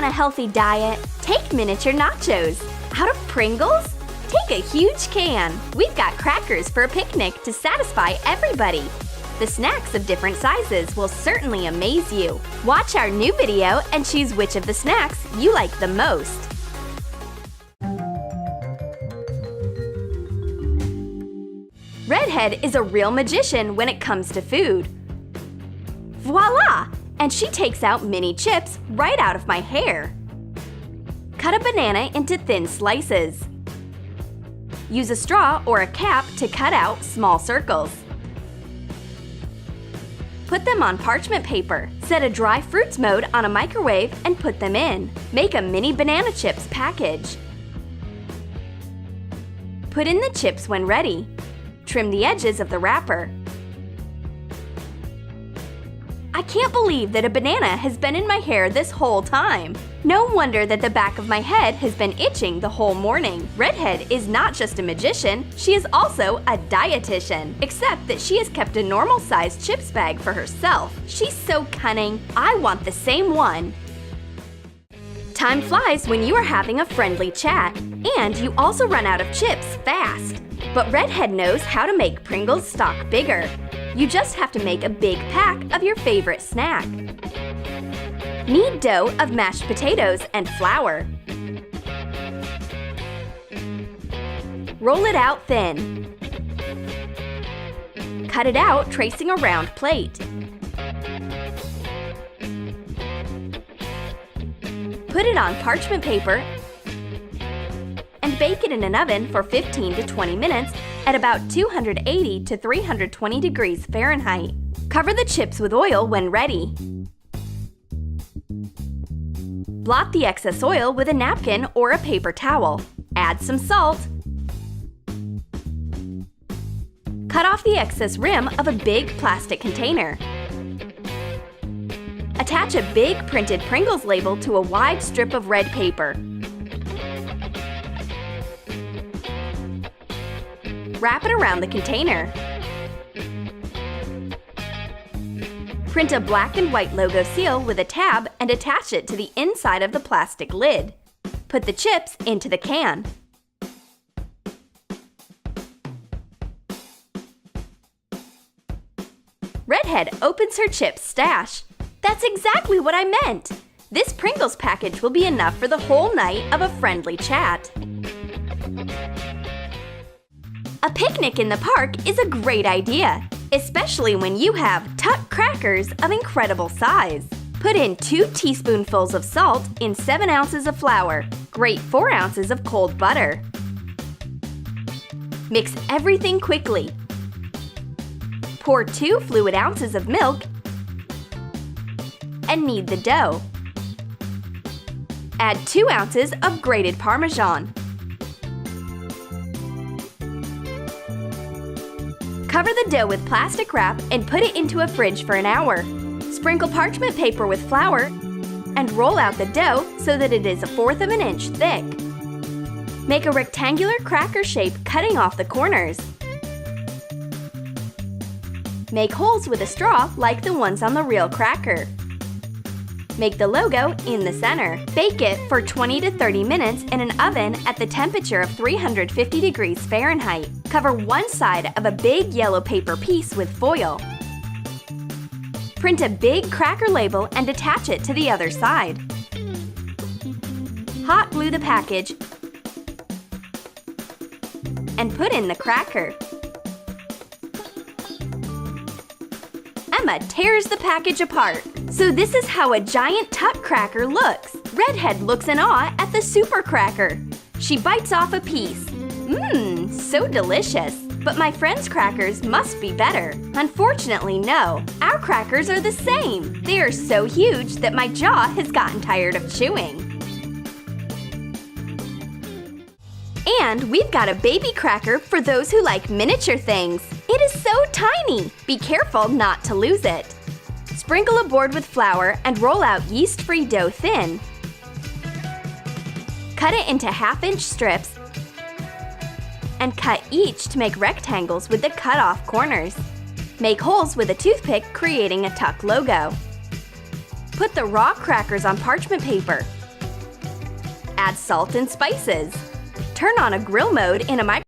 a healthy diet? Take miniature nachos. Out of Pringles? Take a huge can. We've got crackers for a picnic to satisfy everybody. The snacks of different sizes will certainly amaze you. Watch our new video and choose which of the snacks you like the most. Redhead is a real magician when it comes to food. Voila! And she takes out mini chips right out of my hair. Cut a banana into thin slices. Use a straw or a cap to cut out small circles. Put them on parchment paper. Set a dry fruits mode on a microwave and put them in. Make a mini banana chips package. Put in the chips when ready. Trim the edges of the wrapper. I can't believe that a banana has been in my hair this whole time. No wonder that the back of my head has been itching the whole morning. Redhead is not just a magician, she is also a dietitian. Except that she has kept a normal-sized chips bag for herself. She's so cunning. I want the same one. Time flies when you are having a friendly chat, and you also run out of chips fast. But Redhead knows how to make Pringles stock bigger. You just have to make a big pack of your favorite snack. Knead dough of mashed potatoes and flour. Roll it out thin. Cut it out, tracing a round plate. Put it on parchment paper and bake it in an oven for 15 to 20 minutes at about 280 to 320 degrees Fahrenheit. Cover the chips with oil when ready. Blot the excess oil with a napkin or a paper towel. Add some salt. Cut off the excess rim of a big plastic container. Attach a big printed Pringles label to a wide strip of red paper. Wrap it around the container. Print a black and white logo seal with a tab and attach it to the inside of the plastic lid. Put the chips into the can. Redhead opens her chips stash. That's exactly what I meant! This Pringles package will be enough for the whole night of a friendly chat. A picnic in the park is a great idea, especially when you have tuck crackers of incredible size. Put in 2 teaspoonfuls of salt in 7 ounces of flour. Grate 4 ounces of cold butter. Mix everything quickly. Pour 2 fluid ounces of milk and knead the dough. Add 2 ounces of grated Parmesan. Cover the dough with plastic wrap and put it into a fridge for an hour. Sprinkle parchment paper with flour and roll out the dough so that it is 1/4 of an inch thick. Make a rectangular cracker shape cutting off the corners. Make holes with a straw like the ones on the real cracker. Make the logo in the center. Bake it for 20 to 30 minutes in an oven at the temperature of 350 degrees Fahrenheit. Cover one side of a big yellow paper piece with foil. Print a big cracker label and attach it to the other side. Hot glue the package and put in the cracker. Emma tears the package apart. So this is how a giant tuck cracker looks. Redhead looks in awe at the super cracker. She bites off a piece. Mmm, so delicious. But my friend's crackers must be better. Unfortunately, no. Our crackers are the same. They are so huge that my jaw has gotten tired of chewing. And we've got a baby cracker for those who like miniature things. It is so tiny. Be careful not to lose it. Sprinkle a board with flour and roll out yeast-free dough thin. Cut it into 1/2-inch strips and cut each to make rectangles with the cut-off corners. Make holes with a toothpick, creating a tuck logo. Put the raw crackers on parchment paper. add salt and spices. Turn on a grill mode in a microwave.